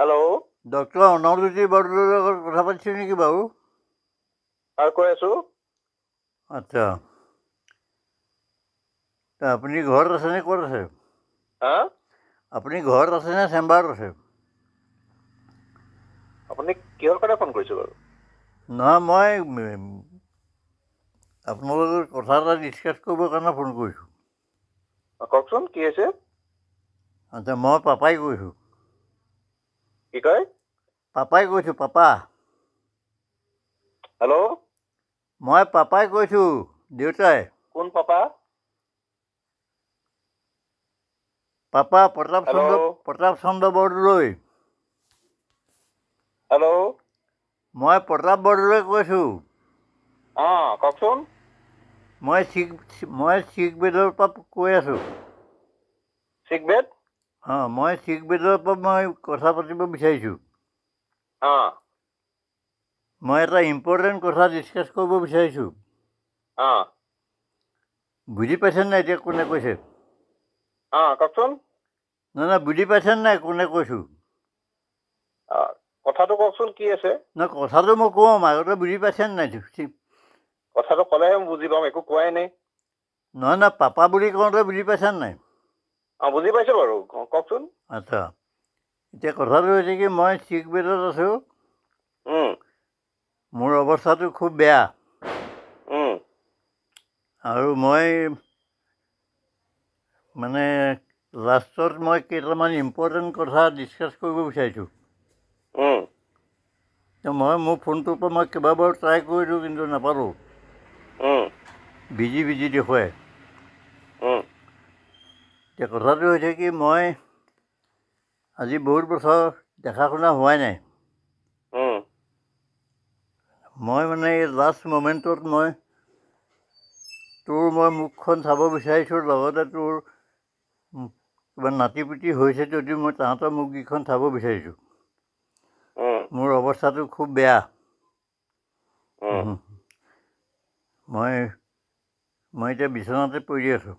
Hello' doctor অনৱজ্যোতি বৰদলৈৰ লগত কথা পাতিছোঁ নেকি বাৰু? আৰু কৈ আছোঁ। আচ্ছা, আপুনি ঘৰত আছেনে? ক'ত আছে? হা? আপুনি ঘৰত আছে নে চেম্বাৰত আছে? আপুনি কিহৰ কাৰণে ফোন কৰিছে বাৰু? নহয়, মই আপোনাৰ লগত কথা এটা ডিছকাছ কৰিবৰ কাৰণে ফোন কৰিছোঁ। কওকচোন কি হৈছে? আচ্ছা, মই পাপাই কৈছোঁ। কি কয়? পাপাই কৈছোঁ, পাপা। হেল্ল'? মই পাপাই কৈছোঁ, দেউতাই। কোন papa? Papa hello' Pratap Chandra Bordoloi. Hello'? মই প্ৰতাপ বৰদলৈ কৈছোঁ। অঁ, কওকচোন। মই শিখ বেদৰ পৰা কৈ আছোঁ। শিখ বেদ? অঁ, মই শিখ বেদৰ পৰা মই কথা পাতিব বিচাৰিছোঁ। অঁ। মই এটা ইম্পৰ্টেণ্ট কথা ডিছকাছ কৰিব বিচাৰিছোঁ। অঁ। বুজি পাইছে নাই এতিয়া কোনে কৈছে? অঁ, কওকচোন। নহয়, বুজি পাইছে নাই কোনে কৈছোঁ? কথাটো কওকচোন কি আছে? নহয়, কথাটো মই কওঁ, আগতে বুজি পাইছে নাই? কথাটো ক'লেহে মই বুজি পাম, একো কোৱাই নাই। নহয় নহয়, পাপা বুলি কওঁতে বুজি পাইছে নাই? অঁ, বুজি পাইছোঁ বাৰু, কওকচোন। আচ্ছা, এতিয়া কথাটো হৈছে কি, মই শিখ বেদত আছোঁ। মোৰ অৱস্থাটো খুব বেয়া। আৰু মই মানে লাষ্টত মই কেইটামান ইম্পৰ্টেণ্ট কথা ডিছকাছ কৰিব বিচাৰিছোঁ। মই মোৰ ফোনটোৰ পৰা মই কেইবাবাৰো ট্ৰাই কৰিলোঁ, কিন্তু নাপালোঁ। বিজি দেখুৱাই। এতিয়া কথাটো হৈছে কি, মই আজি বহুত বছৰ দেখা শুনা হোৱাই নাই। মই মানে এই লাষ্ট মমেণ্টত মই মুখখন চাব বিচাৰিছোঁ, লগতে তোৰ কিবা নাতিপুতি হৈছে যদিও মই তাহাঁতৰ মুখকেইখন চাব বিচাৰিছোঁ। মোৰ অৱস্থাটো খুব বেয়া। মই এতিয়া বিচনাতে পৰি আছোঁ।